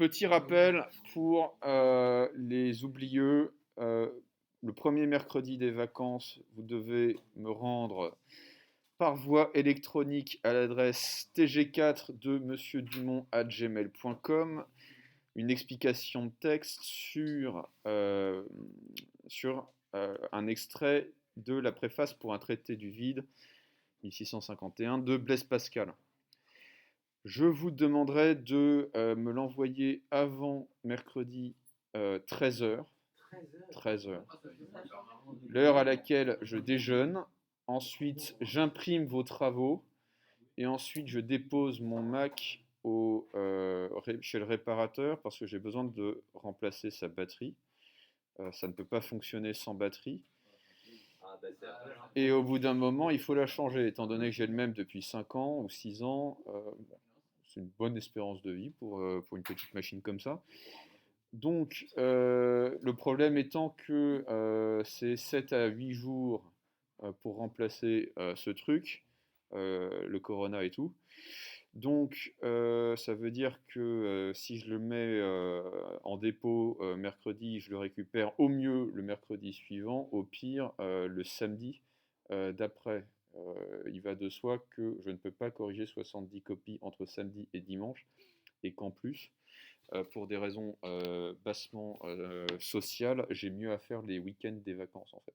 Petit rappel pour les oublieux. Le premier mercredi des vacances, vous devez me rendre par voie électronique à l'adresse tg4 de monsieurdumont@gmail.com une explication de texte sur un extrait de la préface pour un traité du vide, 1651, de Blaise Pascal. Je vous demanderai de me l'envoyer avant mercredi 13h. 13h. L'heure à laquelle je déjeune. Ensuite, j'imprime vos travaux. Et ensuite, je dépose mon Mac chez le réparateur parce que j'ai besoin de remplacer sa batterie. Ça ne peut pas fonctionner sans batterie. Et au bout d'un moment, il faut la changer. Étant donné que j'ai le même depuis 5 ans ou 6 ans, c'est une bonne espérance de vie pour une petite machine comme ça. Donc, le problème étant que c'est 7 à 8 jours pour remplacer ce truc, le Corona et tout. Donc, ça veut dire que si je le mets en dépôt mercredi, je le récupère au mieux le mercredi suivant, au pire le samedi d'après. Il va de soi que je ne peux pas corriger 70 copies entre samedi et dimanche, et qu'en plus, pour des raisons bassement sociales, j'ai mieux à faire les week-ends des vacances en fait.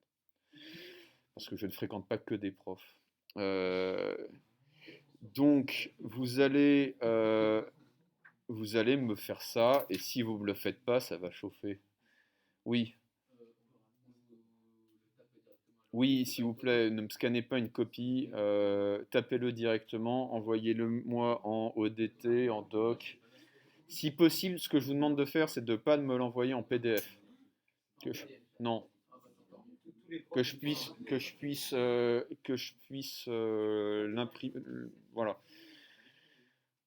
Parce que je ne fréquente pas que des profs. Donc, vous allez me faire ça, et si vous ne me le faites pas, ça va chauffer. Oui, oui, s'il vous plaît, ne me scannez pas une copie, tapez-le directement, envoyez-le moi en ODT, en doc. Si possible, ce que je vous demande de faire, c'est de ne pas me l'envoyer en PDF. Non, que je puisse l'imprimer. Voilà.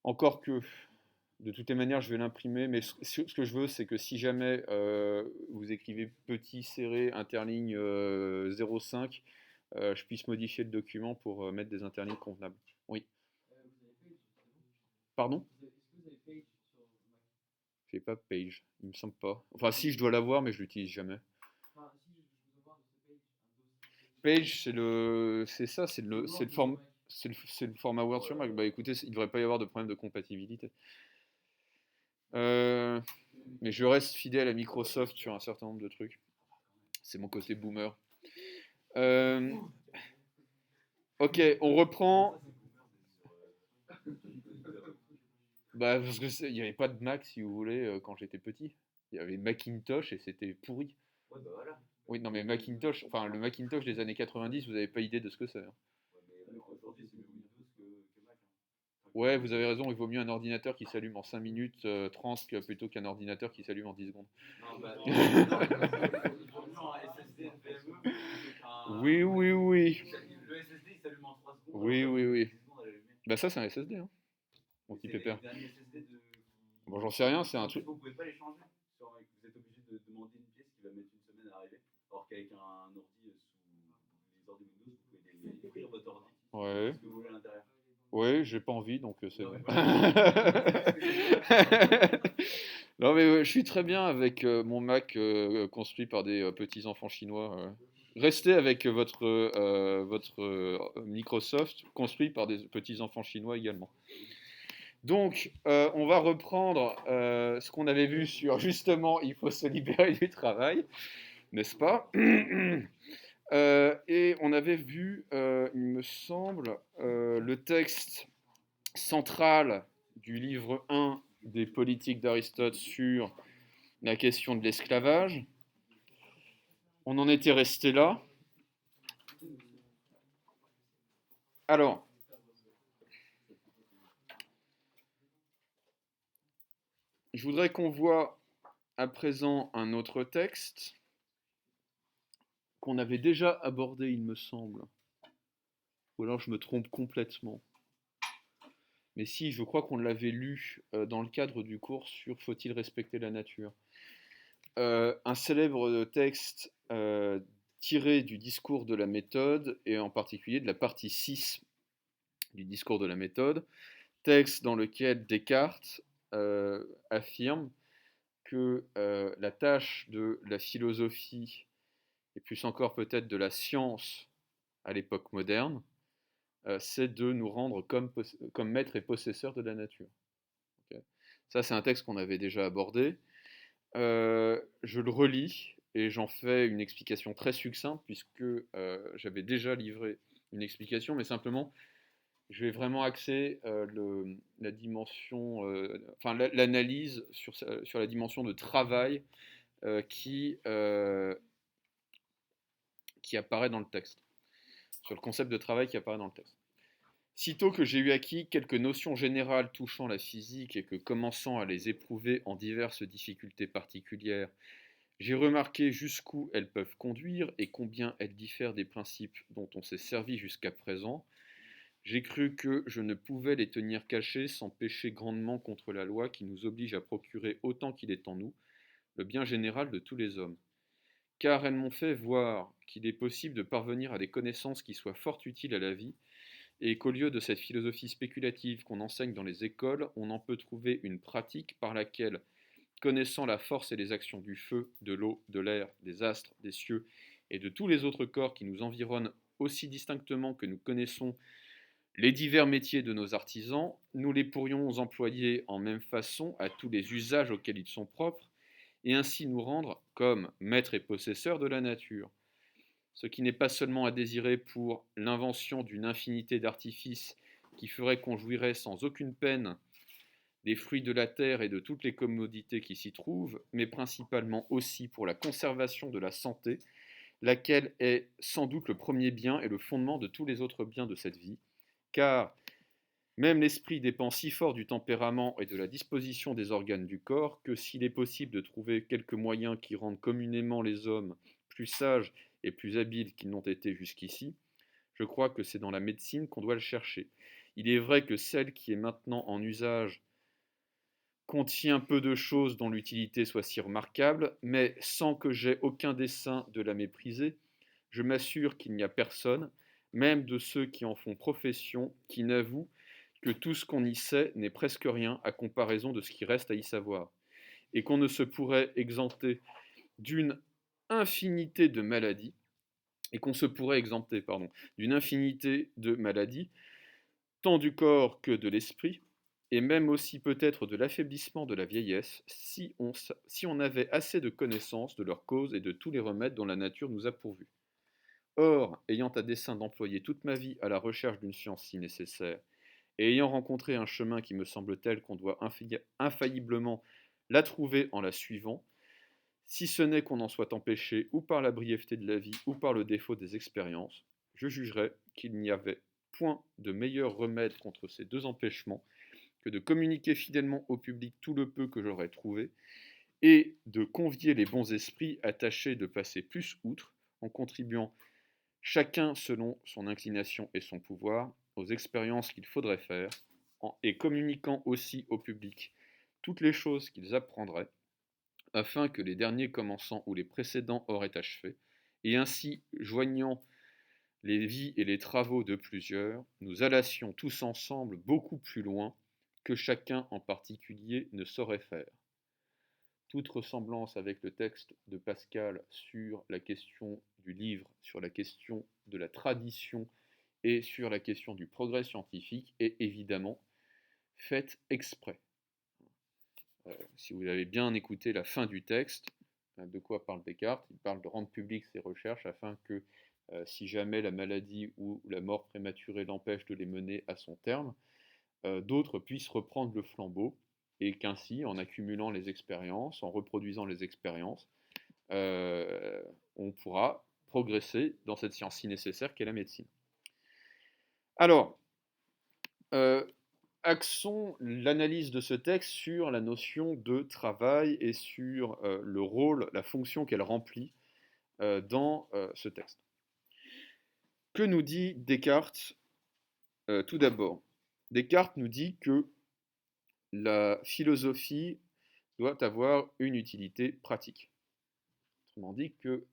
Encore que, de toutes les manières, je vais l'imprimer, mais ce que je veux, c'est que si jamais vous écrivez petit, serré, interligne 0,5, je puisse modifier le document pour mettre des interlignes convenables. Oui. Pardon? J'ai pas Page, il me semble pas. Enfin, si, je dois l'avoir, mais je l'utilise jamais. Page, c'est ça, c'est le format Word sur Mac. Bah écoutez, il devrait pas y avoir de problème de compatibilité. Euh, mais je reste fidèle à Microsoft sur un certain nombre de trucs. C'est mon côté boomer. Euh, ok, on reprend. Bah, parce que il n'y avait pas de Mac, si vous voulez, quand j'étais petit. Il y avait Macintosh et c'était pourri. Oui, non, mais Macintosh, enfin le Macintosh des années 90, vous n'avez pas idée de ce que c'est, hein. Ouais, vous avez raison, il vaut mieux un ordinateur qui s'allume en 5 minutes 30 plutôt qu'un ordinateur qui s'allume en 10 secondes. Oui, oui, oui. Oui, oui, oui. Bah ça, c'est un SSD, hein, mon petit pépère. Bon, j'en sais rien, c'est un truc. Ouais. Ouais, j'ai pas envie, donc c'est bon. Non, mais je suis très bien avec mon Mac construit par des petits-enfants chinois. Restez avec votre Microsoft construit par des petits-enfants chinois également. Donc, on va reprendre ce qu'on avait vu sur justement, il faut se libérer du travail, n'est-ce pas? Et on avait vu, il me semble, le texte central du livre 1 des Politiques d'Aristote sur la question de l'esclavage. On en était resté là. Alors, je voudrais qu'on voit à présent un autre texte qu'on avait déjà abordé, il me semble. Ou alors je me trompe complètement. Mais si, je crois qu'on l'avait lu dans le cadre du cours sur Faut-il respecter la nature. Un célèbre texte tiré du discours de la méthode, et en particulier de la partie 6 du discours de la méthode, texte dans lequel Descartes affirme que la tâche de la philosophie, et plus encore peut-être de la science à l'époque moderne, c'est de nous rendre comme maîtres et possesseurs de la nature. Okay. Ça, c'est un texte qu'on avait déjà abordé. Je le relis et j'en fais une explication très succincte puisque j'avais déjà livré une explication, mais simplement, je vais vraiment axer la dimension, enfin l'analyse sur la dimension de travail qui apparaît dans le texte, sur le concept de travail qui apparaît dans le texte. Sitôt que j'ai eu acquis quelques notions générales touchant la physique et que, commençant à les éprouver en diverses difficultés particulières, j'ai remarqué jusqu'où elles peuvent conduire et combien elles diffèrent des principes dont on s'est servi jusqu'à présent, j'ai cru que je ne pouvais les tenir cachés sans pécher grandement contre la loi qui nous oblige à procurer autant qu'il est en nous le bien général de tous les hommes. Car elles m'ont fait voir qu'il est possible de parvenir à des connaissances qui soient fort utiles à la vie, et qu'au lieu de cette philosophie spéculative qu'on enseigne dans les écoles, on en peut trouver une pratique par laquelle, connaissant la force et les actions du feu, de l'eau, de l'air, des astres, des cieux et de tous les autres corps qui nous environnent aussi distinctement que nous connaissons les divers métiers de nos artisans, nous les pourrions employer en même façon à tous les usages auxquels ils sont propres, et ainsi nous rendre comme maîtres et possesseurs de la nature. Ce qui n'est pas seulement à désirer pour l'invention d'une infinité d'artifices qui ferait qu'on jouirait sans aucune peine des fruits de la terre et de toutes les commodités qui s'y trouvent, mais principalement aussi pour la conservation de la santé, laquelle est sans doute le premier bien et le fondement de tous les autres biens de cette vie, car même l'esprit dépend si fort du tempérament et de la disposition des organes du corps que s'il est possible de trouver quelques moyens qui rendent communément les hommes plus sages et plus habiles qu'ils n'ont été jusqu'ici, je crois que c'est dans la médecine qu'on doit le chercher. Il est vrai que celle qui est maintenant en usage contient peu de choses dont l'utilité soit si remarquable, mais sans que j'aie aucun dessein de la mépriser, je m'assure qu'il n'y a personne, même de ceux qui en font profession, qui n'avoue que tout ce qu'on y sait n'est presque rien à comparaison de ce qui reste à y savoir, et qu'on ne se pourrait exempter d'une infinité de maladies, et qu'on se pourrait exempter, pardon, d'une infinité de maladies, tant du corps que de l'esprit, et même aussi peut-être de l'affaiblissement de la vieillesse, si on avait assez de connaissances de leurs causes et de tous les remèdes dont la nature nous a pourvus. Or, ayant à dessein d'employer toute ma vie à la recherche d'une science si nécessaire, et ayant rencontré un chemin qui me semble tel qu'on doit infailliblement la trouver en la suivant, si ce n'est qu'on en soit empêché ou par la brièveté de la vie ou par le défaut des expériences, je jugerais qu'il n'y avait point de meilleur remède contre ces deux empêchements que de communiquer fidèlement au public tout le peu que j'aurais trouvé, et de convier les bons esprits à tâcher de passer plus outre, en contribuant chacun selon son inclination et son pouvoir aux expériences qu'il faudrait faire, et communiquant aussi au public toutes les choses qu'ils apprendraient, afin que les derniers commençant où les précédents auraient achevé, et ainsi joignant les vies et les travaux de plusieurs, nous allassions tous ensemble beaucoup plus loin que chacun en particulier ne saurait faire. Toute ressemblance avec le texte de Pascal sur la question du livre, sur la question de la tradition et sur la question du progrès scientifique est évidemment faite exprès. Si vous avez bien écouté la fin du texte, de quoi parle Descartes? Il parle de rendre publiques ses recherches afin que, si jamais la maladie ou la mort prématurée l'empêche de les mener à son terme, d'autres puissent reprendre le flambeau et qu'ainsi, en accumulant les expériences, en reproduisant les expériences, on pourra progresser dans cette science si nécessaire qu'est la médecine. Alors, axons l'analyse de ce texte sur la notion de travail et sur le rôle, la fonction qu'elle remplit dans ce texte. Que nous dit Descartes tout d'abord? Descartes nous dit que la philosophie doit avoir une utilité pratique. Autrement dit, que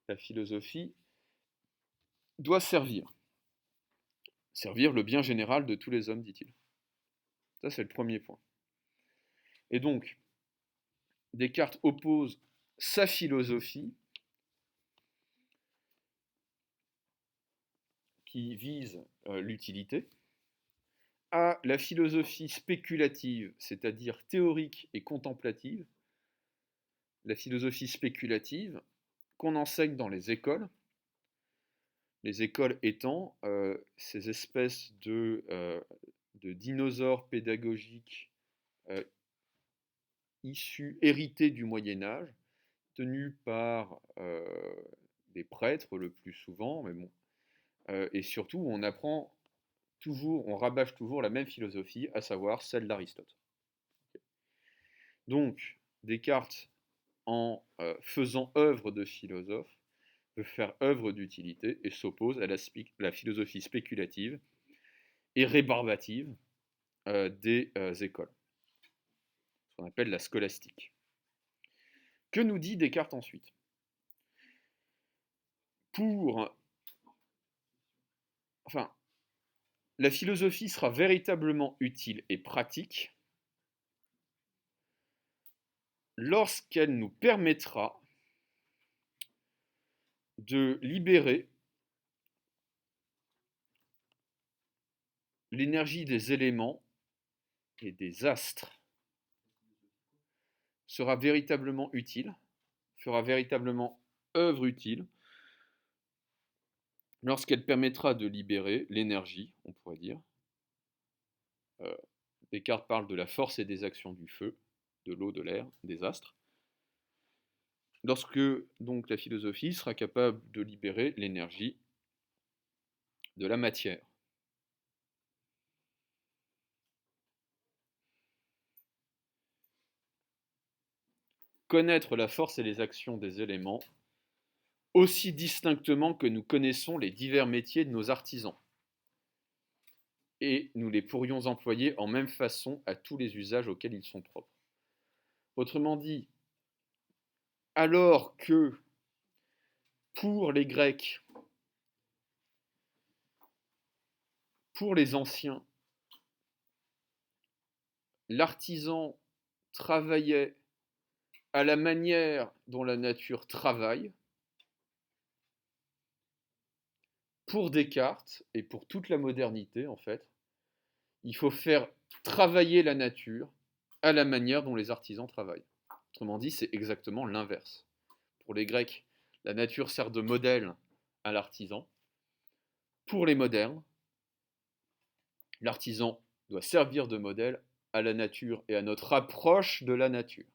la philosophie doit servir le bien général de tous les hommes, dit-il. Ça, c'est le premier point. Et donc, Descartes oppose sa philosophie, qui vise l'utilité, à la philosophie spéculative, c'est-à-dire théorique et contemplative, la philosophie spéculative qu'on enseigne dans les écoles étant ces espèces de dinosaures pédagogiques euh, hérités du Moyen-Âge, tenus par des prêtres le plus souvent, mais bon, et surtout on apprend toujours, on rabâche toujours la même philosophie, à savoir celle d'Aristote. Donc Descartes, en faisant œuvre de philosophe, veut faire œuvre d'utilité et s'oppose à la philosophie spéculative et rébarbative des écoles, ce qu'on appelle la scolastique. Que nous dit Descartes ensuite? La philosophie sera véritablement utile et pratique lorsqu'elle nous permettra de libérer l'énergie des éléments et des astres, sera véritablement utile, fera véritablement œuvre utile, lorsqu'elle permettra de libérer l'énergie, on pourrait dire. Descartes parle de la force et des actions du feu, de l'eau, de l'air, des astres. Lorsque donc la philosophie sera capable de libérer l'énergie de la matière. Connaître la force et les actions des éléments aussi distinctement que nous connaissons les divers métiers de nos artisans. Et nous les pourrions employer en même façon à tous les usages auxquels ils sont propres. Autrement dit, alors que pour les Grecs, pour les anciens, l'artisan travaillait à la manière dont la nature travaille, pour Descartes et pour toute la modernité, en fait, il faut faire travailler la nature à la manière dont les artisans travaillent. Autrement dit, c'est exactement l'inverse. Pour les Grecs, la nature sert de modèle à l'artisan. Pour les modernes, l'artisan doit servir de modèle à la nature et à notre approche de la nature.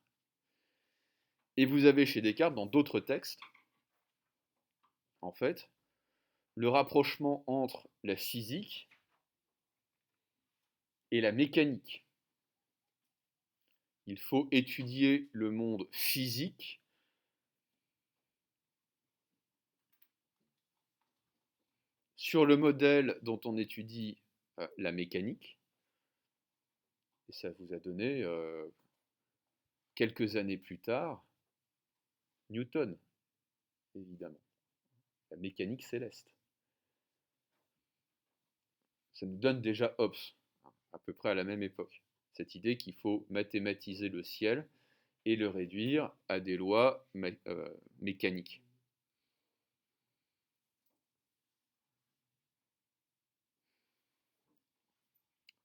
Et vous avez chez Descartes, dans d'autres textes, en fait, le rapprochement entre la physique et la mécanique. Il faut étudier le monde physique sur le modèle dont on étudie la mécanique. Et ça vous a donné, quelques années plus tard, Newton, évidemment, la mécanique céleste. Ça nous donne déjà Hobbes, à peu près à la même époque. Cette idée qu'il faut mathématiser le ciel et le réduire à des lois mécaniques.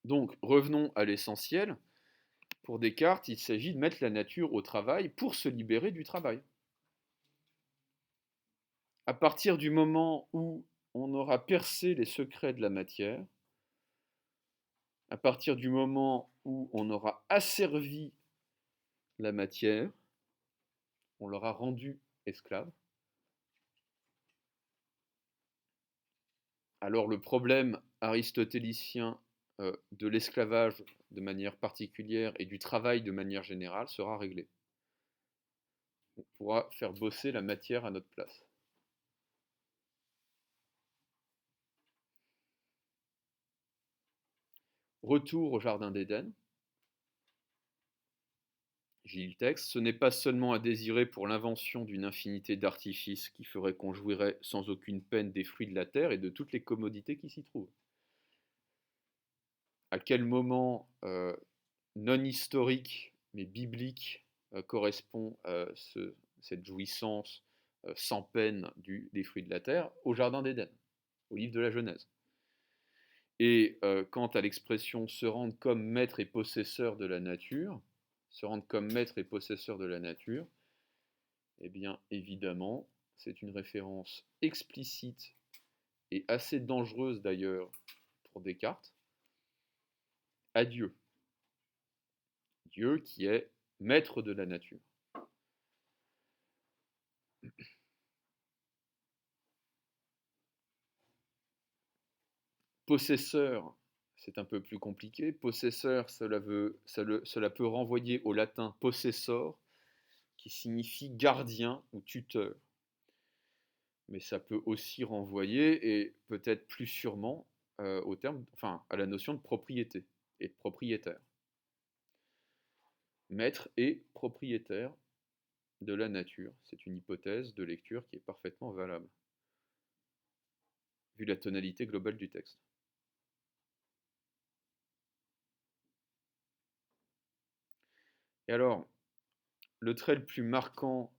Donc, revenons à l'essentiel. Pour Descartes, il s'agit de mettre la nature au travail pour se libérer du travail. À partir du moment où on aura percé les secrets de la matière, à partir du moment où on aura asservi la matière, on l'aura rendue esclave, alors le problème aristotélicien de l'esclavage de manière particulière et du travail de manière générale sera réglé. On pourra faire bosser la matière à notre place. Retour au Jardin d'Éden. J'ai le texte. Ce n'est pas seulement à désirer pour l'invention d'une infinité d'artifices qui ferait qu'on jouirait sans aucune peine des fruits de la terre et de toutes les commodités qui s'y trouvent. À quel moment non historique, mais biblique, correspond cette jouissance sans peine des fruits de la terre au Jardin d'Éden, au livre de la Genèse. Et quant à l'expression se rendre comme maître et possesseur de la nature, se rendre comme maître et possesseur de la nature, eh bien évidemment, c'est une référence explicite et assez dangereuse d'ailleurs pour Descartes, à Dieu. Dieu qui est maître de la nature. Possesseur, c'est un peu plus compliqué. Possesseur, cela peut renvoyer au latin possessor, qui signifie gardien ou tuteur. Mais ça peut aussi renvoyer, et peut-être plus sûrement, à la notion de propriété et de propriétaire. Maître et propriétaire de la nature. C'est une hypothèse de lecture qui est parfaitement valable, vu la tonalité globale du texte. Et alors, le trait le plus marquant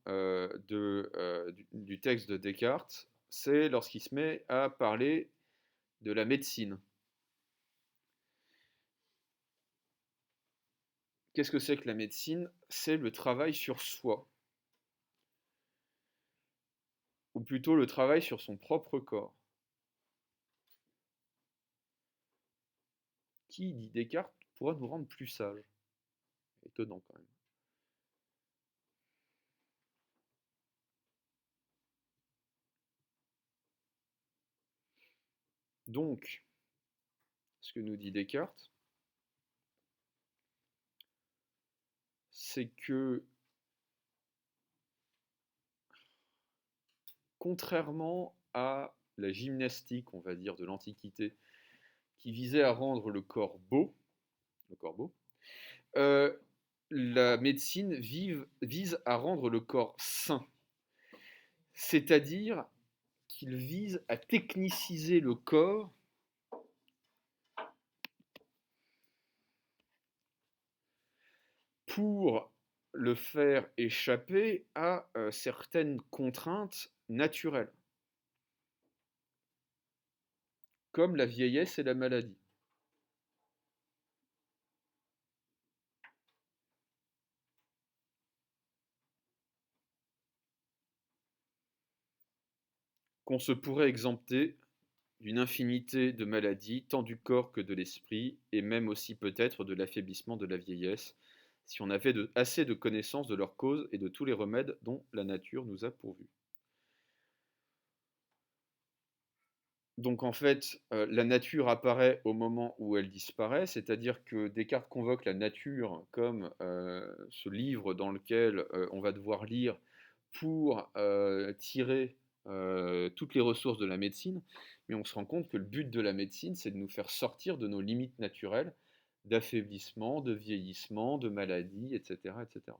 du texte de Descartes, c'est lorsqu'il se met à parler de la médecine. Qu'est-ce que c'est que la médecine? C'est le travail sur soi, ou plutôt le travail sur son propre corps. Qui, dit Descartes, pourra nous rendre plus sages? Étonnant quand même. Donc, ce que nous dit Descartes, c'est que, contrairement à la gymnastique, on va dire, de l'Antiquité, qui visait à rendre le corps beau, euh, la médecine vise à rendre le corps sain, c'est-à-dire qu'il vise à techniciser le corps pour le faire échapper à certaines contraintes naturelles, comme la vieillesse et la maladie. Qu'on se pourrait exempter d'une infinité de maladies, tant du corps que de l'esprit, et même aussi peut-être de l'affaiblissement de la vieillesse, si on avait assez de connaissances de leurs causes et de tous les remèdes dont la nature nous a pourvus. Donc en fait, la nature apparaît au moment où elle disparaît, c'est-à-dire que Descartes convoque la nature comme ce livre dans lequel on va devoir lire pour tirer toutes les ressources de la médecine, mais on se rend compte que le but de la médecine, c'est de nous faire sortir de nos limites naturelles, d'affaiblissement, de vieillissement, de maladie, etc. etc.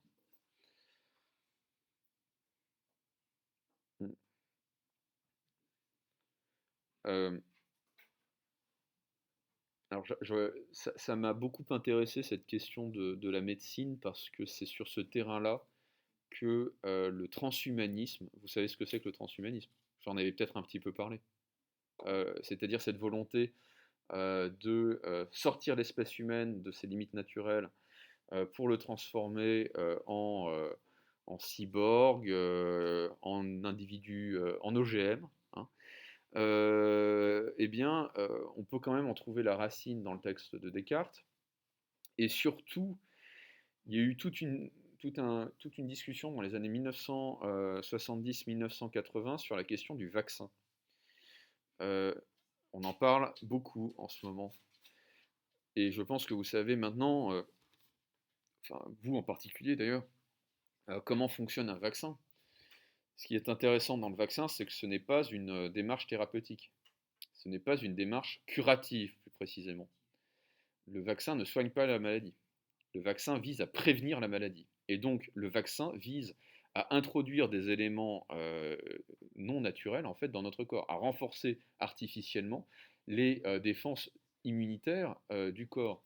Euh, Alors, ça m'a beaucoup intéressé cette question de la médecine parce que c'est sur ce terrain-là que le transhumanisme, vous savez ce que c'est que le transhumanisme? J'en avais peut-être un petit peu parlé. C'est-à-dire cette volonté de sortir l'espèce humaine de ses limites naturelles pour le transformer en cyborg, en individu, en OGM, hein. Eh bien, on peut quand même en trouver la racine dans le texte de Descartes. Et surtout, il y a eu toute une discussion dans les années 1970-1980 sur la question du vaccin. On en parle beaucoup en ce moment. Et je pense que vous savez maintenant, enfin vous en particulier d'ailleurs, comment fonctionne un vaccin. Ce qui est intéressant dans le vaccin, c'est que ce n'est pas une démarche thérapeutique. Ce n'est pas une démarche curative, plus précisément. Le vaccin ne soigne pas la maladie. Le vaccin vise à prévenir la maladie. Et donc, le vaccin vise à introduire des éléments non naturels en fait dans notre corps, à renforcer artificiellement les défenses immunitaires du corps.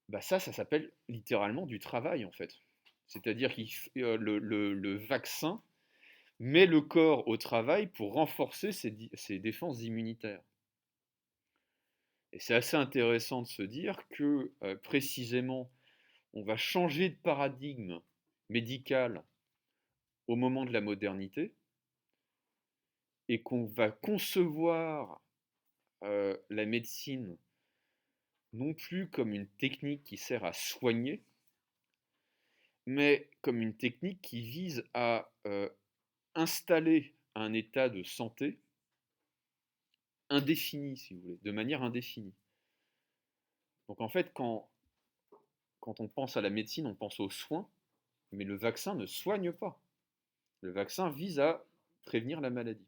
bah ça s'appelle littéralement du travail en fait. C'est-à-dire que le vaccin met le corps au travail pour renforcer ses défenses immunitaires. Et c'est assez intéressant de se dire que précisément, on va changer de paradigme médical au moment de la modernité et qu'on va concevoir la médecine non plus comme une technique qui sert à soigner, mais comme une technique qui vise à installer un état de santé indéfini, si vous voulez, de manière indéfinie. Donc en fait, quand on pense à la médecine, on pense aux soins, mais le vaccin ne soigne pas. Le vaccin vise à prévenir la maladie.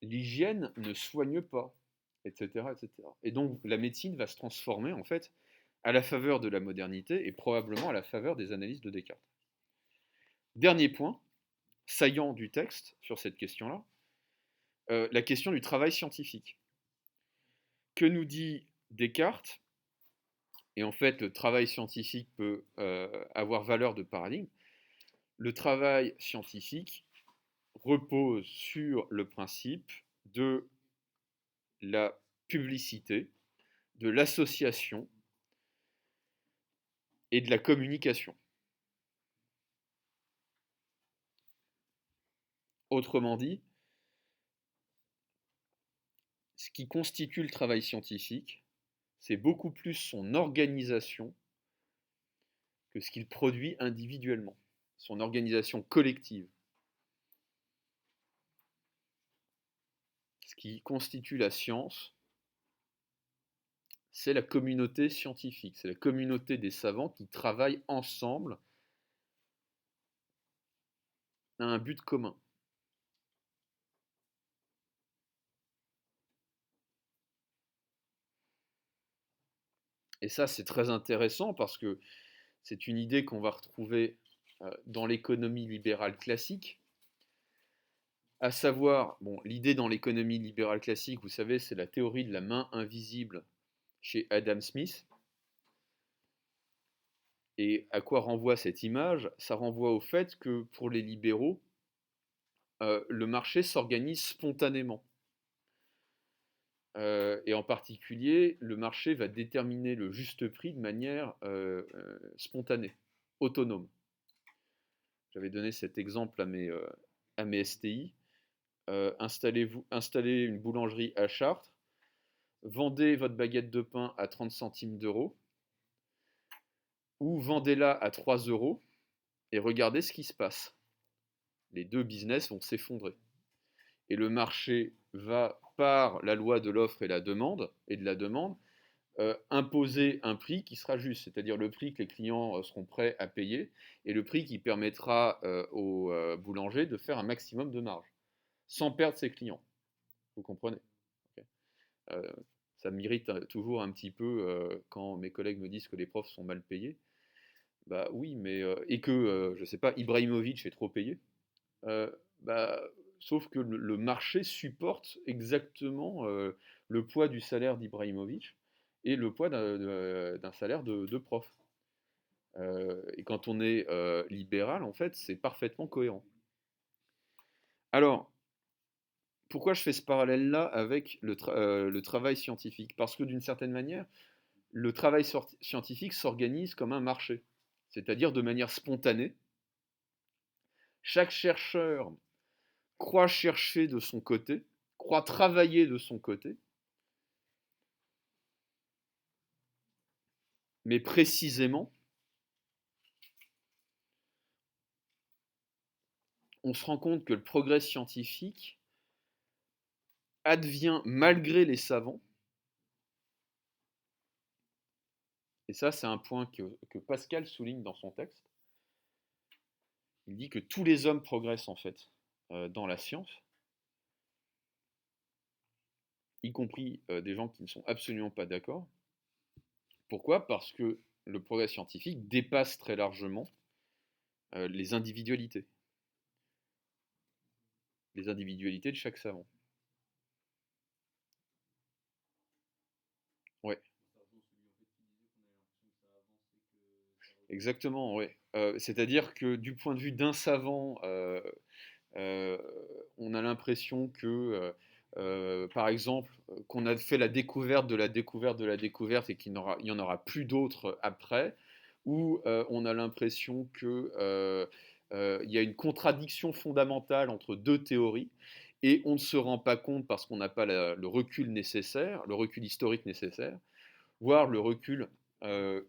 L'hygiène ne soigne pas, etc., etc. Et donc la médecine va se transformer en fait à la faveur de la modernité et probablement à la faveur des analyses de Descartes. Dernier point saillant du texte sur cette question-là, la question du travail scientifique. Que nous dit Descartes? Et en fait, le travail scientifique peut avoir valeur de paradigme. Le travail scientifique repose sur le principe de la publicité, de l'association et de la communication. Autrement dit, ce qui constitue le travail scientifique, c'est beaucoup plus son organisation que ce qu'il produit individuellement, son organisation collective. Ce qui constitue la science, c'est la communauté scientifique, c'est la communauté des savants qui travaillent ensemble à un but commun. Et ça, c'est très intéressant parce que c'est une idée qu'on va retrouver dans l'économie libérale classique, à savoir, bon, l'idée dans l'économie libérale classique, vous savez, c'est la théorie de la main invisible chez Adam Smith. Et à quoi renvoie cette image? Ça renvoie au fait que pour les libéraux, le marché s'organise spontanément. Et en particulier, le marché va déterminer le juste prix de manière spontanée, autonome. J'avais donné cet exemple à mes STI. Installez une boulangerie à Chartres, vendez votre baguette de pain à 30 centimes d'euros, ou vendez-la à 3 euros, et regardez ce qui se passe. Les deux business vont s'effondrer. Et le marché va, par la loi de l'offre et de la demande, imposer un prix qui sera juste, c'est-à-dire le prix que les clients seront prêts à payer et le prix qui permettra aux boulangers de faire un maximum de marge, sans perdre ses clients. Vous comprenez? Okay. Ça m'irrite toujours un petit peu quand mes collègues me disent que les profs sont mal payés. Bah oui, mais et que, je sais pas, Ibrahimovic est trop payé. Bah, sauf que le marché supporte exactement le poids du salaire d'Ibrahimovic et le poids d'un salaire de prof. Et quand on est libéral, en fait, c'est parfaitement cohérent. Alors, pourquoi je fais ce parallèle-là avec le travail scientifique? Parce que d'une certaine manière, le travail scientifique s'organise comme un marché, c'est-à-dire de manière spontanée. Chaque chercheur croit chercher de son côté, croit travailler de son côté, mais précisément, on se rend compte que le progrès scientifique advient malgré les savants, et ça c'est un point que Pascal souligne dans son texte. Il dit que tous les hommes progressent en fait dans la science, y compris des gens qui ne sont absolument pas d'accord. Pourquoi? Parce que le progrès scientifique dépasse très largement les individualités de chaque savant. Ouais. exactement, oui. C'est-à-dire que du point de vue d'un savant, euh, on a l'impression que, par exemple, qu'on a fait la découverte de la découverte de la découverte et il y en aura plus d'autres après, ou on a l'impression que il y a une contradiction fondamentale entre deux théories, et on ne se rend pas compte parce qu'on n'a pas le recul nécessaire, le recul historique nécessaire, voire le recul euh,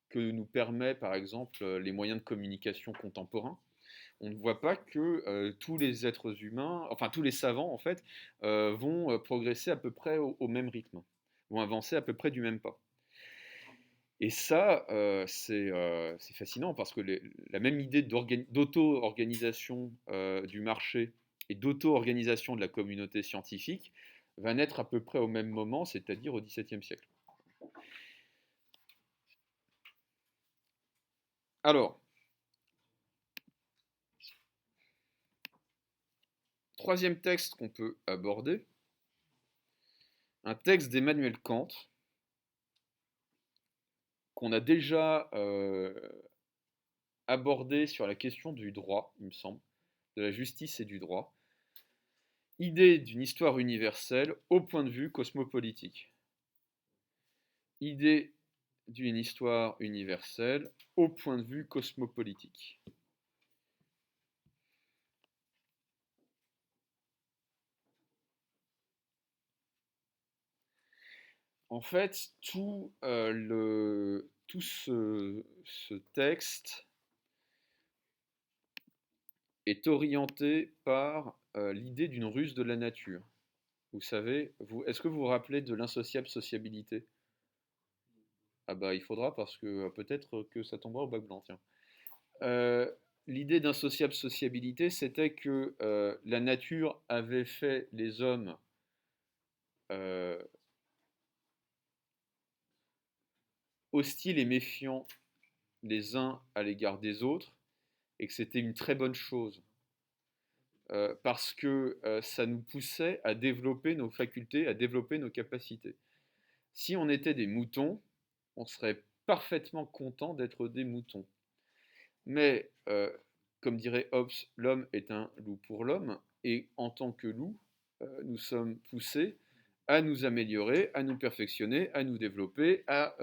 que nous permet, par exemple, les moyens de communication contemporains. On ne voit pas que tous les êtres humains, enfin tous les savants en fait, vont progresser à peu près au même rythme, vont avancer à peu près du même pas. Et ça, c'est fascinant parce que la même idée d'auto-organisation du marché et d'auto-organisation de la communauté scientifique va naître à peu près au même moment, c'est-à-dire au XVIIe siècle. Alors, troisième texte qu'on peut aborder, un texte d'Emmanuel Kant, qu'on a déjà abordé sur la question du droit, il me semble, de la justice et du droit. Idée d'une histoire universelle au point de vue cosmopolitique. Idée d'une histoire universelle au point de vue cosmopolitique. En fait, tout ce texte est orienté par l'idée d'une ruse de la nature. Vous savez, est-ce que vous vous rappelez de l'insociable sociabilité? Ah bah il faudra parce que peut-être que ça tombera au bac blanc, tiens. Euh, L'idée d'insociable sociabilité, c'était que la nature avait fait les hommes euh, hostiles et méfiants les uns à l'égard des autres, et que c'était une très bonne chose, parce que ça nous poussait à développer nos facultés, à développer nos capacités. Si on était des moutons, on serait parfaitement content d'être des moutons. Mais, comme dirait Hobbes, l'homme est un loup pour l'homme, et en tant que loup, nous sommes poussés à nous améliorer, à nous perfectionner, à nous développer, à,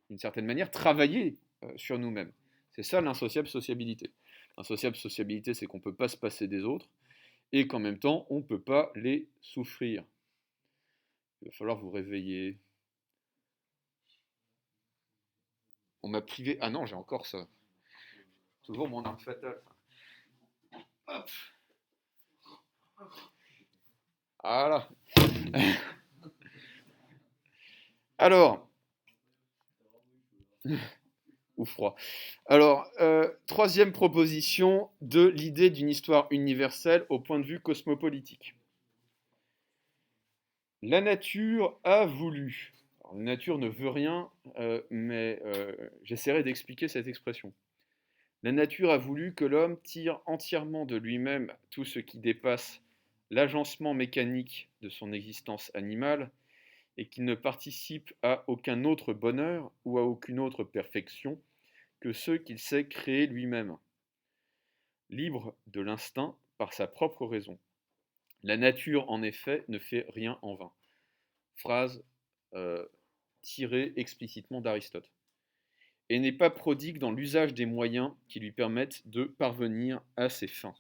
d'une certaine manière, travailler sur nous-mêmes. C'est ça l'insociable sociabilité. L'insociable sociabilité, c'est qu'on ne peut pas se passer des autres, et qu'en même temps, on ne peut pas les souffrir. Il va falloir vous réveiller. On m'a privé. Ah non, j'ai encore ça. Toujours mon arme fatale. Hop. Voilà. Alors, ou froid. Alors, troisième proposition de l'idée d'une histoire universelle au point de vue cosmopolitique. La nature a voulu. Alors, la nature ne veut rien, mais j'essaierai d'expliquer cette expression. La nature a voulu que l'homme tire entièrement de lui-même tout ce qui dépasse l'agencement mécanique de son existence animale et qu'il ne participe à aucun autre bonheur ou à aucune autre perfection que ceux qu'il s'est créés lui-même, libre de l'instinct par sa propre raison. La nature, en effet, ne fait rien en vain. Phrase tirée explicitement d'Aristote. Et n'est pas prodigue dans l'usage des moyens qui lui permettent de parvenir à ses fins.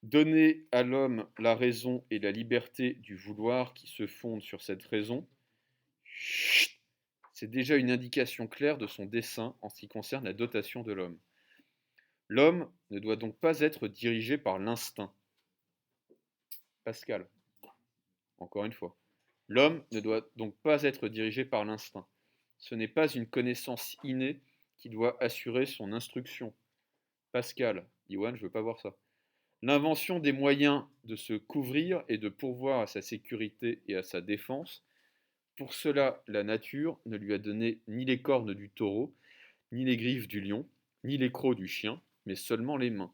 Donner à l'homme la raison et la liberté du vouloir qui se fondent sur cette raison, c'est déjà une indication claire de son dessein en ce qui concerne la dotation de l'homme. L'homme ne doit donc pas être dirigé par l'instinct. Pascal, encore une fois. L'homme ne doit donc pas être dirigé par l'instinct. Ce n'est pas une connaissance innée qui doit assurer son instruction. Pascal, Iwan, je ne veux pas voir ça. L'invention des moyens de se couvrir et de pourvoir à sa sécurité et à sa défense. Pour cela, la nature ne lui a donné ni les cornes du taureau, ni les griffes du lion, ni les crocs du chien, mais seulement les mains.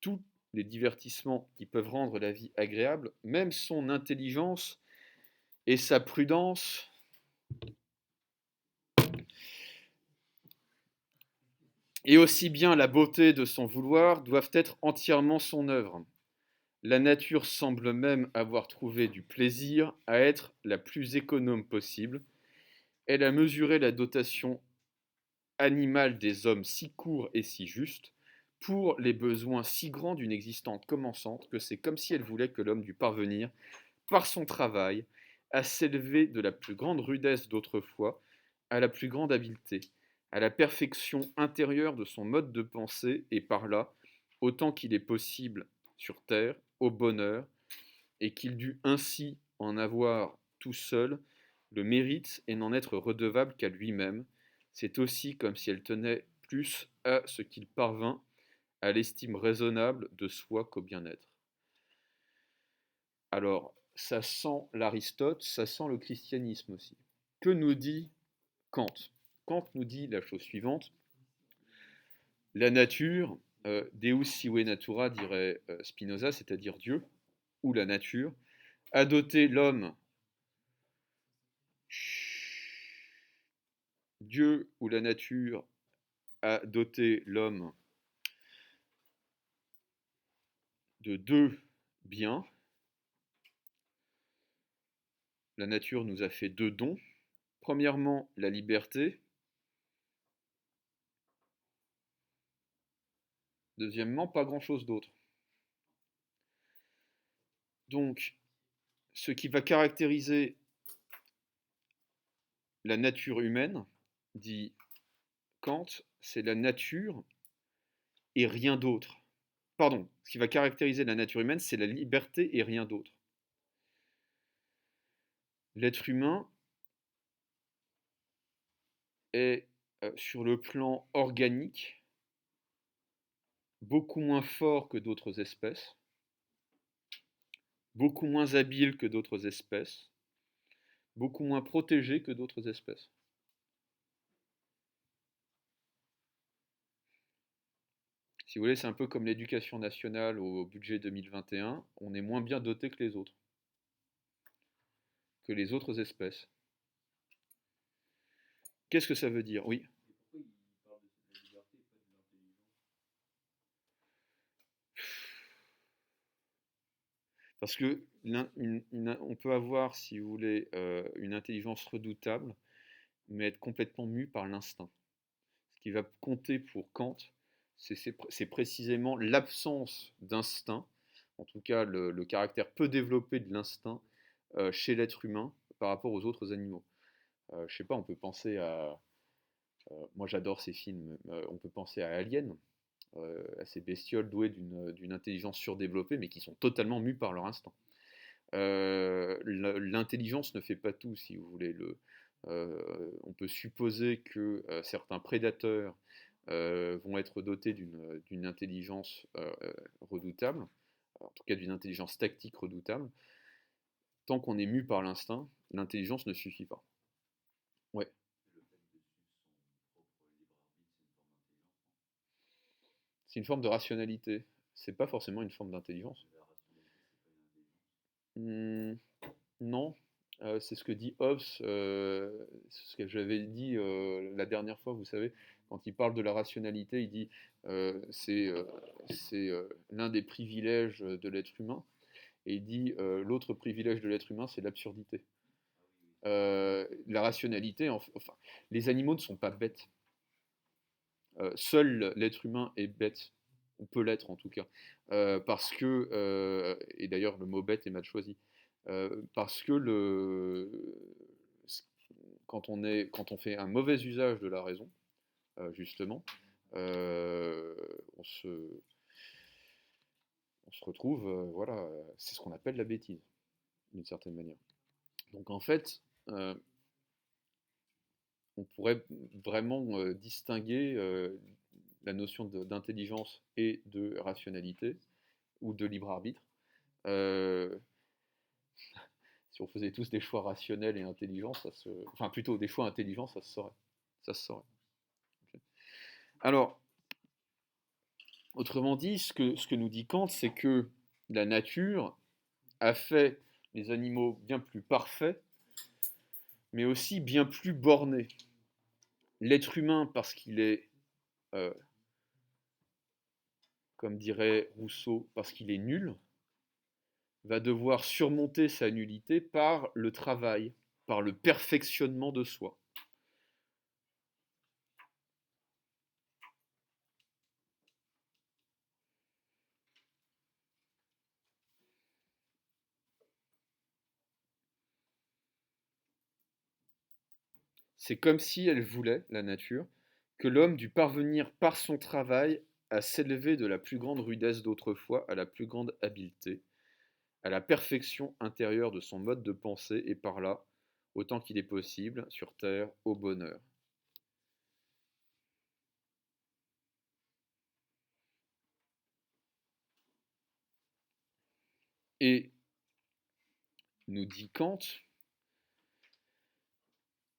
Tous les divertissements qui peuvent rendre la vie agréable, même son intelligence et sa prudence, Et aussi bien la beauté de son vouloir doivent être entièrement son œuvre. La nature semble même avoir trouvé du plaisir à être la plus économe possible. Elle a mesuré la dotation animale des hommes si court et si juste, pour les besoins si grands d'une existence commençante, que c'est comme si elle voulait que l'homme dût parvenir, par son travail, à s'élever de la plus grande rudesse d'autrefois à la plus grande habileté, à la perfection intérieure de son mode de pensée, et par là, autant qu'il est possible sur terre, au bonheur, et qu'il dut ainsi en avoir tout seul le mérite et n'en être redevable qu'à lui-même. C'est aussi comme si elle tenait plus à ce qu'il parvint à l'estime raisonnable de soi qu'au bien-être. Alors, ça sent l'Aristote, ça sent le christianisme aussi. Que nous dit Kant? Kant nous dit la chose suivante: la nature, Deus sive natura, dirait Spinoza, c'est-à-dire Dieu, ou la nature, a doté l'homme, Dieu ou la nature a doté l'homme de deux biens. La nature nous a fait deux dons. Premièrement, la liberté. Deuxièmement, pas grand-chose d'autre. Donc, ce qui va caractériser la nature humaine, dit Kant, c'est la nature et rien d'autre. Pardon, ce qui va caractériser la nature humaine, c'est la liberté et rien d'autre. L'être humain est, sur le plan organique, beaucoup moins fort que d'autres espèces, beaucoup moins habile que d'autres espèces, beaucoup moins protégé que d'autres espèces. Si vous voulez, c'est un peu comme l'éducation nationale au budget 2021, on est moins bien doté que les autres espèces. Qu'est-ce que ça veut dire? Oui. Parce que on peut avoir, si vous voulez, une intelligence redoutable, mais être complètement mu par l'instinct. Ce qui va compter pour Kant, c'est précisément l'absence d'instinct, en tout cas le caractère peu développé de l'instinct chez l'être humain par rapport aux autres animaux. Je sais pas, on peut penser à... moi j'adore ces films, on peut penser à Alien, à ces bestioles douées d'une intelligence surdéveloppée, mais qui sont totalement mues par leur instinct. L'intelligence ne fait pas tout, si vous voulez. On peut supposer que certains prédateurs vont être dotés d'une intelligence redoutable, en tout cas d'une intelligence tactique redoutable. Tant qu'on est mu par l'instinct, l'intelligence ne suffit pas. Ouais. C'est une forme de rationalité. C'est pas forcément une forme d'intelligence. Hmm, non, c'est ce que dit Hobbes, c'est ce que j'avais dit la dernière fois, vous savez, quand il parle de la rationalité, il dit c'est l'un des privilèges de l'être humain, et il dit l'autre privilège de l'être humain, c'est l'absurdité. La rationalité, enfin, les animaux ne sont pas bêtes. Seul l'être humain est bête, ou peut l'être en tout cas, parce que, et d'ailleurs le mot bête est mal choisi, parce que quand on fait un mauvais usage de la raison, justement, euh, on, se, on se retrouve, voilà, c'est ce qu'on appelle la bêtise, d'une certaine manière. Donc en fait, on pourrait vraiment distinguer la notion d'intelligence et de rationalité, ou de libre arbitre. Euh, si on faisait tous des choix rationnels et intelligents, enfin plutôt des choix intelligents, ça se saurait. Ça se saurait. Okay. Alors, autrement dit, ce que nous dit Kant, c'est que la nature a fait les animaux bien plus parfaits, mais aussi bien plus bornés. L'être humain, parce qu'il est comme dirait Rousseau, parce qu'il est nul, va devoir surmonter sa nullité par le travail, par le perfectionnement de soi. C'est comme si elle voulait, la nature, que l'homme dût parvenir par son travail à s'élever de la plus grande rudesse d'autrefois à la plus grande habileté, à la perfection intérieure de son mode de pensée et par là, autant qu'il est possible, sur terre, au bonheur. Et, nous dit Kant,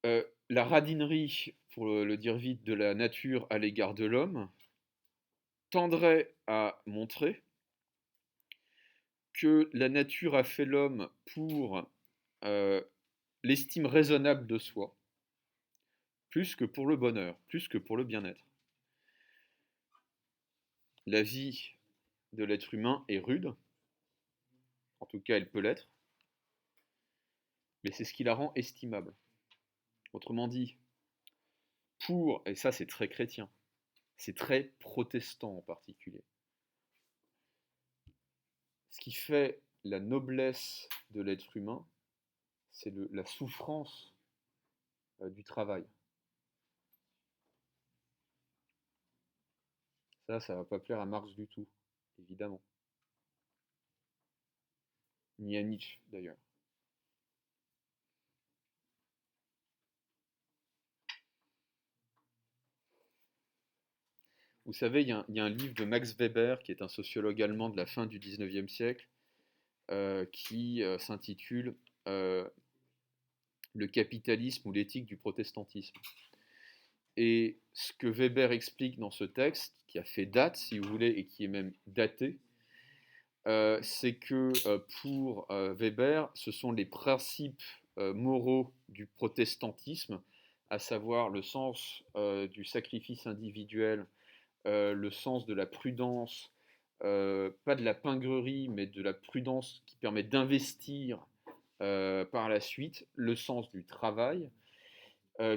la radinerie, pour le dire vite, de la nature à l'égard de l'homme tendrait à montrer que la nature a fait l'homme pour euh, l'estime raisonnable de soi, plus que pour le bonheur, plus que pour le bien-être. La vie de l'être humain est rude, en tout cas elle peut l'être, mais c'est ce qui la rend estimable. Autrement dit, et ça c'est très chrétien, c'est très protestant en particulier, ce qui fait la noblesse de l'être humain, c'est la souffrance du travail. Ça va pas plaire à Marx du tout, évidemment. Ni à Nietzsche, d'ailleurs. Vous savez, il y a un livre de Max Weber, qui est un sociologue allemand de la fin du 19e siècle, qui s'intitule Le capitalisme ou l'éthique du protestantisme. Et ce que Weber explique dans ce texte, qui a fait date, si vous voulez, et qui est même daté, c'est que pour Weber, ce sont les principes moraux du protestantisme, à savoir le sens du sacrifice individuel, le sens de la prudence, pas de la pingrerie, mais de la prudence qui permet d'investir par la suite, le sens du travail,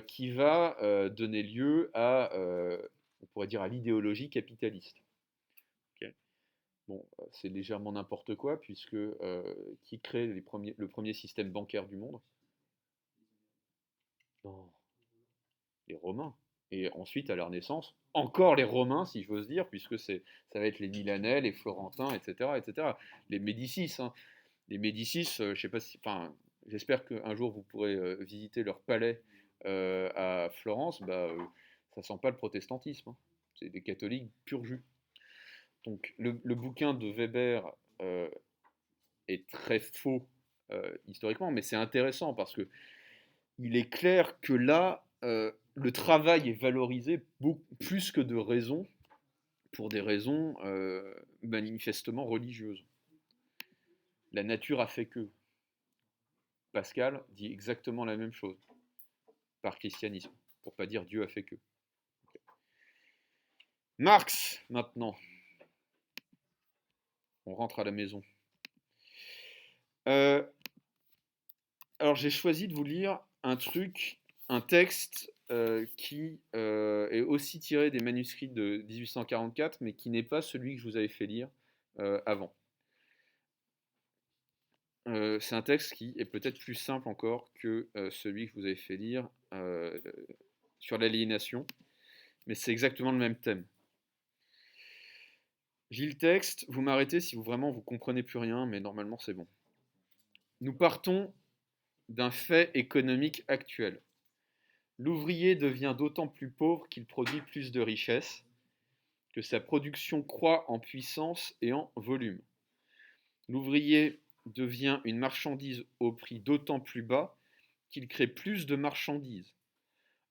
qui va donner lieu à, on pourrait dire, à l'idéologie capitaliste. Ok. Bon, c'est légèrement n'importe quoi, puisque qui crée le premier système bancaire du monde? Non, les Romains. Et ensuite, à la Renaissance, encore les Romains, si j'ose dire, puisque ça va être les Milanais, les Florentins, etc., etc. Les Médicis, hein. Les Médicis, je sais pas si, enfin, j'espère qu'un jour vous pourrez visiter leur palais à Florence. Bah, ça sent pas le protestantisme, hein. C'est des catholiques pur jus. Donc, le bouquin de Weber est très faux historiquement, mais c'est intéressant parce que il est clair que là, le travail est valorisé beaucoup plus que de raison, pour des raisons manifestement religieuses. La nature a fait que. Pascal dit exactement la même chose, par christianisme, pour pas dire Dieu a fait que. Marx, maintenant. On rentre à la maison. Euh, alors j'ai choisi de vous lire un texte qui est aussi tiré des manuscrits de 1844, mais qui n'est pas celui que je vous avais fait lire avant. C'est un texte qui est peut-être plus simple encore que celui que je vous avais fait lire sur l'aliénation, mais c'est exactement le même thème. J'ai le texte, vous m'arrêtez si vous vraiment vous comprenez plus rien, mais normalement c'est bon. Nous partons d'un fait économique actuel. L'ouvrier devient d'autant plus pauvre qu'il produit plus de richesses, que sa production croît en puissance et en volume. L'ouvrier devient une marchandise au prix d'autant plus bas qu'il crée plus de marchandises.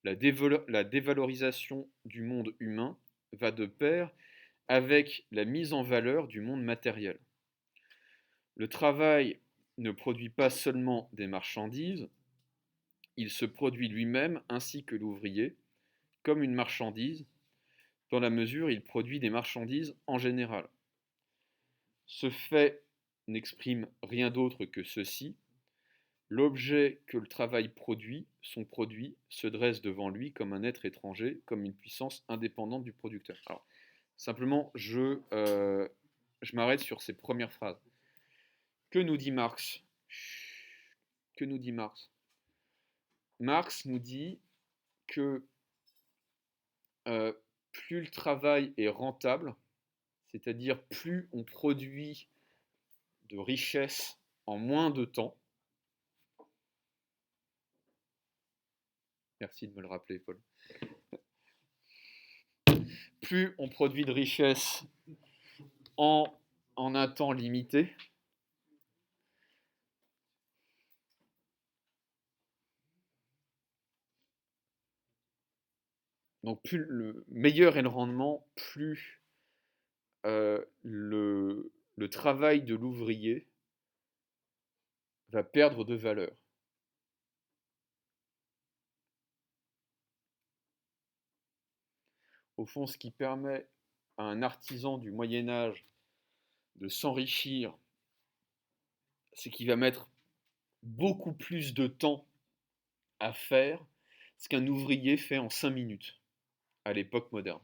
La dévalorisation du monde humain va de pair avec la mise en valeur du monde matériel. Le travail ne produit pas seulement des marchandises, il se produit lui-même ainsi que l'ouvrier, comme une marchandise, dans la mesure où il produit des marchandises en général. Ce fait n'exprime rien d'autre que ceci: l'objet que le travail produit, son produit, se dresse devant lui comme un être étranger, comme une puissance indépendante du producteur. Alors, simplement, je m'arrête sur ces premières phrases. Que nous dit Marx? Que nous dit Marx? Marx nous dit que plus le travail est rentable, c'est-à-dire plus on produit de richesses en moins de temps. Merci de me le rappeler, Paul. Plus on produit de richesses en un temps limité, donc plus le meilleur est le rendement, plus le travail de l'ouvrier va perdre de valeur. Au fond, ce qui permet à un artisan du Moyen Âge de s'enrichir, c'est qu'il va mettre beaucoup plus de temps à faire ce qu'un ouvrier fait en 5 minutes à l'époque moderne.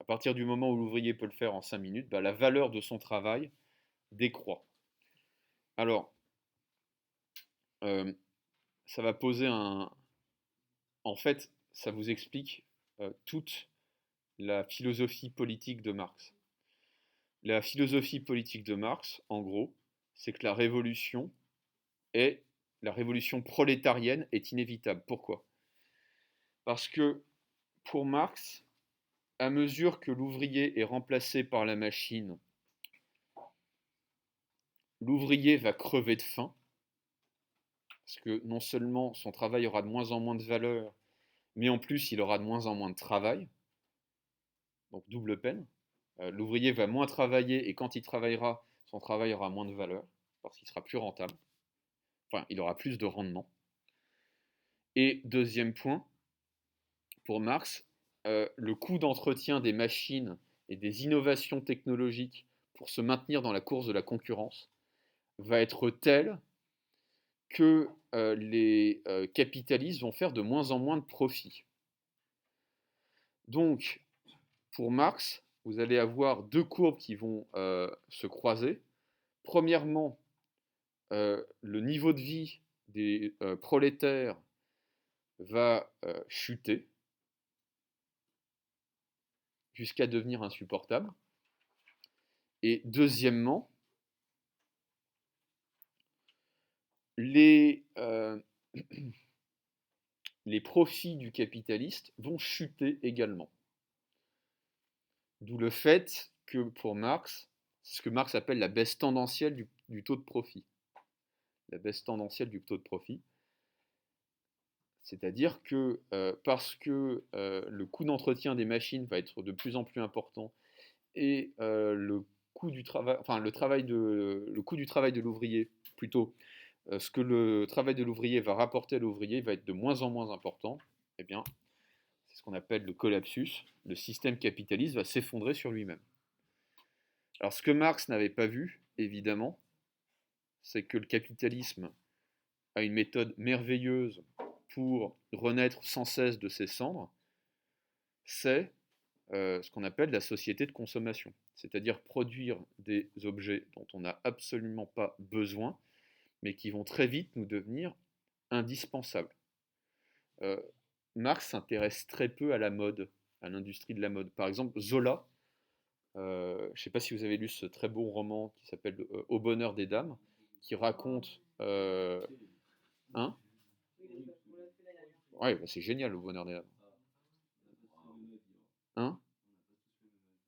À partir du moment où l'ouvrier peut le faire en 5 minutes, la valeur de son travail décroît. Alors, ça va poser un... En fait, ça vous explique toute la philosophie politique de Marx. La philosophie politique de Marx, en gros, c'est que la révolution prolétarienne est inévitable. Pourquoi? Parce que pour Marx, à mesure que l'ouvrier est remplacé par la machine, l'ouvrier va crever de faim, parce que non seulement son travail aura de moins en moins de valeur, mais en plus il aura de moins en moins de travail, donc double peine. L'ouvrier va moins travailler et quand il travaillera, son travail aura moins de valeur, parce qu'il sera plus rentable, enfin il aura plus de rendement. Et deuxième point, pour Marx, le coût d'entretien des machines et des innovations technologiques pour se maintenir dans la course de la concurrence va être tel que les capitalistes vont faire de moins en moins de profits. Donc, pour Marx, vous allez avoir deux courbes qui vont se croiser. Premièrement, le niveau de vie des prolétaires va chuter jusqu'à devenir insupportable. Et deuxièmement, les profits du capitaliste vont chuter également. D'où le fait que pour Marx, c'est ce que Marx appelle la baisse tendancielle du taux de profit. La baisse tendancielle du taux de profit. C'est-à-dire que parce que le coût d'entretien des machines va être de plus en plus important et le coût du travail, enfin le coût du travail de l'ouvrier, plutôt ce que le travail de l'ouvrier va rapporter à l'ouvrier va être de moins en moins important, eh bien, c'est ce qu'on appelle le collapsus. Le système capitaliste va s'effondrer sur lui-même. Alors, ce que Marx n'avait pas vu, évidemment, c'est que le capitalisme a une méthode merveilleuse pour renaître sans cesse de ses cendres, c'est ce qu'on appelle la société de consommation, c'est-à-dire produire des objets dont on n'a absolument pas besoin, mais qui vont très vite nous devenir indispensables. Marx s'intéresse très peu à la mode, à l'industrie de la mode. Par exemple, Zola, je ne sais pas si vous avez lu ce très beau roman qui s'appelle Au bonheur des dames, qui raconte... hein ouais, c'est génial, Au bonheur des dames. Hein?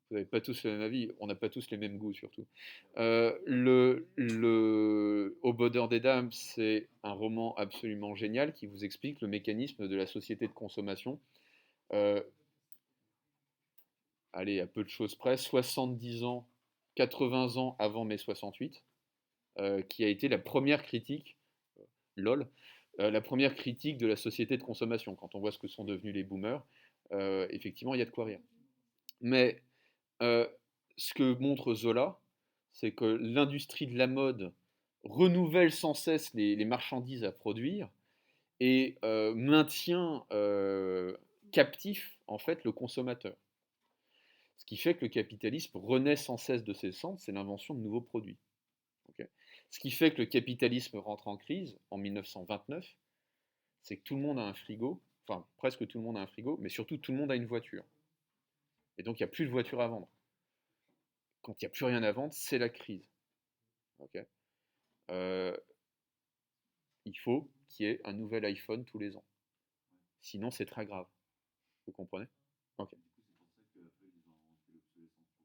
Vous n'avez pas tous le même avis, on n'a pas tous les mêmes goûts surtout. Au bonheur des dames, c'est un roman absolument génial qui vous explique le mécanisme de la société de consommation. Allez, à peu de choses près, 70 ans, 80 ans avant mai 68, qui a été la première critique, lol, la première critique de la société de consommation. Quand on voit ce que sont devenus les boomers, effectivement, il y a de quoi rire. Mais euh, ce que montre Zola, c'est que l'industrie de la mode renouvelle sans cesse les marchandises à produire et maintient captif en fait le consommateur. Ce qui fait que le capitalisme renaît sans cesse de ses cendres, c'est l'invention de nouveaux produits. Okay. Ce qui fait que le capitalisme rentre en crise en 1929, c'est que tout le monde a un frigo, enfin presque tout le monde a un frigo, mais surtout tout le monde a une voiture. Et donc il n'y a plus de voiture à vendre. Quand il n'y a plus rien à vendre, c'est la crise. Okay. Euh, il faut qu'il y ait un nouvel iPhone tous les ans. Sinon, c'est très grave. Vous comprenez? Ok.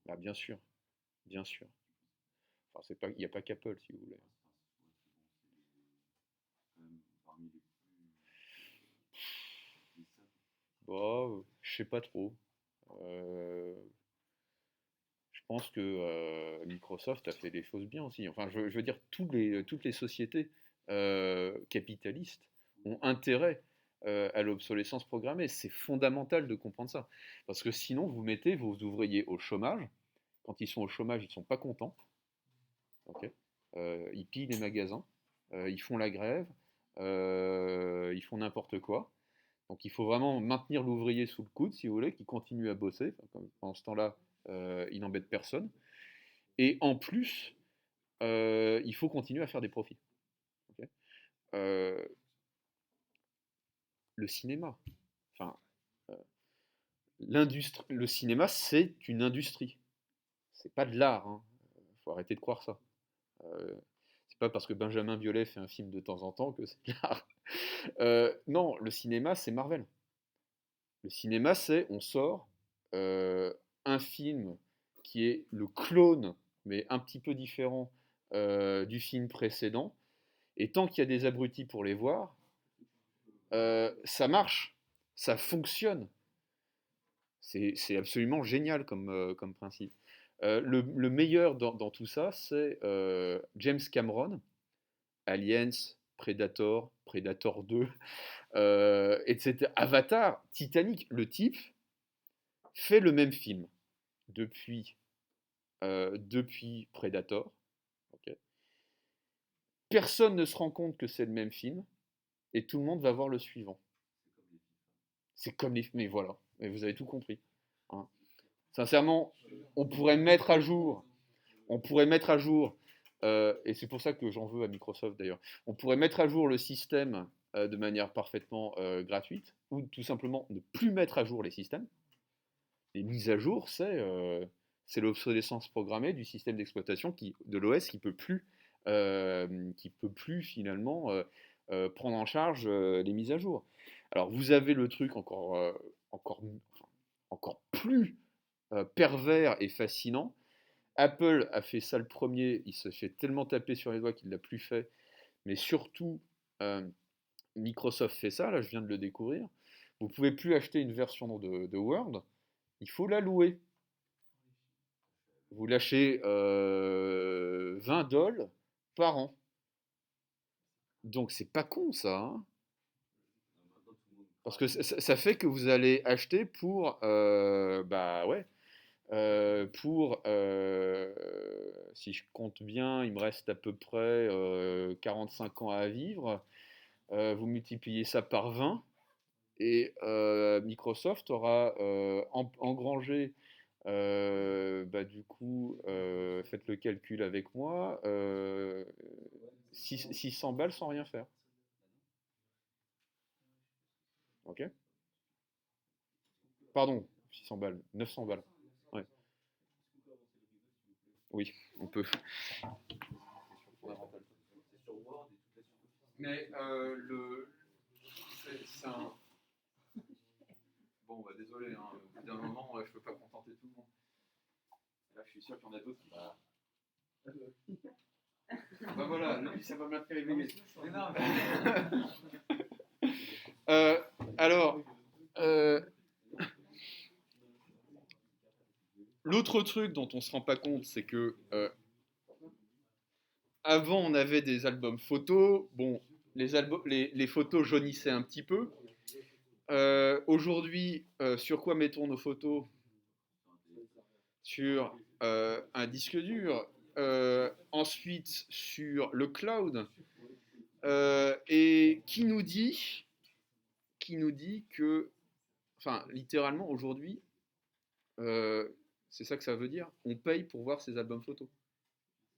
Ah, bien sûr, bien sûr. Enfin, c'est pas, il n'y a pas qu'Apple, si vous voulez. Bon, je sais pas trop. Euh, je pense que Microsoft a fait des choses bien aussi. Enfin, je veux dire, toutes les sociétés capitalistes ont intérêt à l'obsolescence programmée. C'est fondamental de comprendre ça. Parce que sinon, vous mettez vos ouvriers au chômage. Quand ils sont au chômage, ils ne sont pas contents. Ok. Ils pillent les magasins, ils font la grève, ils font n'importe quoi. Donc il faut vraiment maintenir l'ouvrier sous le coude, si vous voulez, qu'il continue à bosser. Enfin, pendant ce temps-là, il n'embête personne. Et en plus, il faut continuer à faire des profits. Ok. Euh, le cinéma, enfin, euh, le cinéma, c'est une industrie. C'est pas de l'art. Hein. Faut arrêter de croire ça. Euh, c'est pas parce que Benjamin Biolay fait un film de temps en temps que c'est de l'art. Non, le cinéma, c'est Marvel. Le cinéma, c'est on sort un film qui est le clone, mais un petit peu différent du film précédent. Et tant qu'il y a des abrutis pour les voir, ça marche, ça fonctionne. C'est absolument génial comme principe. Le meilleur dans tout ça, c'est James Cameron, Aliens, Predator, Predator 2, etc. Avatar, Titanic, le type fait le même film depuis Predator. Ok. Personne ne se rend compte que c'est le même film et tout le monde va voir le suivant. C'est comme les... Mais voilà, mais vous avez tout compris. Hein. Sincèrement, on pourrait mettre à jour, on pourrait mettre à jour, et c'est pour ça que j'en veux à Microsoft d'ailleurs, on pourrait mettre à jour le système de manière parfaitement gratuite, ou tout simplement ne plus mettre à jour les systèmes. Les mises à jour, c'est l'obsolescence programmée du système d'exploitation de l'OS qui peut plus finalement prendre en charge les mises à jour. Alors vous avez le truc encore, encore plus pervers et fascinant. Apple a fait ça le premier, il se fait tellement taper sur les doigts qu'il ne l'a plus fait, mais surtout euh, Microsoft fait ça, là je viens de le découvrir. Vous ne pouvez plus acheter une version de Word, il faut la louer. Vous lâchez 20 dollars par an. Donc c'est pas con ça. Hein. Parce que ça fait que vous allez acheter pour, bah ouais, si je compte bien, il me reste à peu près 45 ans à vivre. Vous multipliez ça par 20 et Microsoft aura engrangé, bah, du coup, faites le calcul avec moi, 600 balles sans rien faire. Ok. Pardon, 600 balles, 900 balles. Ouais. Oui, on peut. Mais c'est un. Bon, bah, désolé, hein, au bout d'un moment, je peux pas contenter tout le monde. Là, je suis sûr qu'il y en a d'autres qui. Bah voilà, lui, ça va me faire éveiller. Euh, alors, euh, l'autre truc dont on se rend pas compte, c'est que avant, on avait des albums photos. Bon, les photos jaunissaient un petit peu. Aujourd'hui, sur quoi mettons nos photos? sur un disque dur, ensuite sur le cloud, et qui nous dit que, enfin, littéralement aujourd'hui, euh, c'est ça que ça veut dire, on paye pour voir ses albums photos.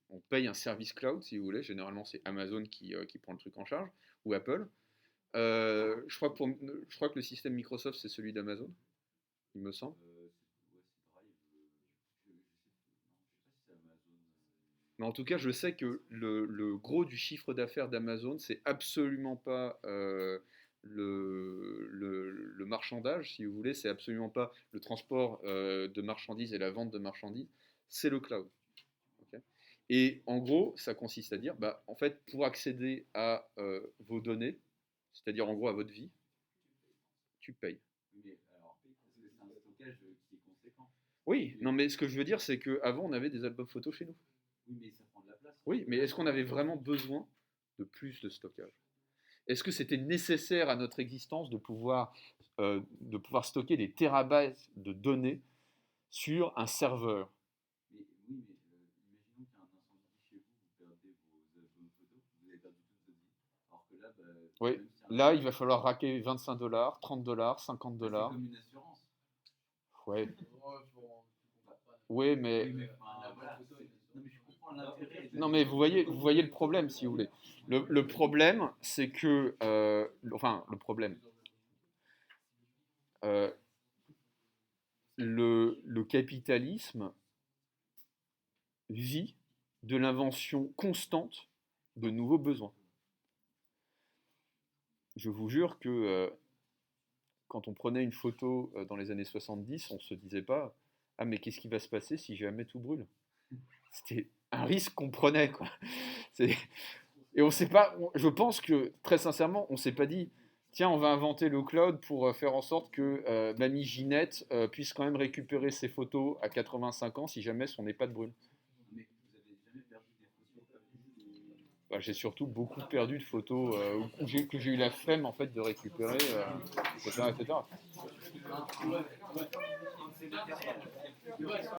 On paye un service cloud, si vous voulez, généralement c'est Amazon qui prend le truc en charge, ou Apple. Je crois que le système Microsoft, c'est celui d'Amazon, il me semble. Mais en tout cas, je sais que le gros du chiffre d'affaires d'Amazon, c'est absolument pas le marchandage, si vous voulez, c'est absolument pas le transport de marchandises et la vente de marchandises, c'est le cloud. Ok. Et en gros, ça consiste à dire, bah, en fait, pour accéder à vos données, c'est-à-dire en gros à votre vie, tu payes. Oui, non, mais ce que je veux dire, c'est qu'avant, on avait des albums photos chez nous. Oui, mais est-ce qu'on avait vraiment besoin de plus de stockage? Est-ce que c'était nécessaire à notre existence de pouvoir stocker des térabytes de données sur un serveur? Oui, là, il va falloir raquer 25 $, 30 $, 50 $. Ouais, ouais, mais non, mais vous voyez le problème, si vous voulez. Le problème, c'est que, enfin, le problème, euh, le capitalisme vit de l'invention constante de nouveaux besoins. Je vous jure que quand on prenait une photo dans les années 70, on ne se disait pas ah, mais qu'est-ce qui va se passer si jamais tout brûle? C'était un risque qu'on prenait, quoi. C'est- Et on sait pas, je pense que très sincèrement, on s'est pas dit tiens, on va inventer le cloud pour faire en sorte que mamie Ginette puisse quand même récupérer ses photos à 85 ans si jamais son EHPAD brûle. Bah, j'ai surtout beaucoup perdu de photos que j'ai eu la flemme en fait de récupérer, etc., etc.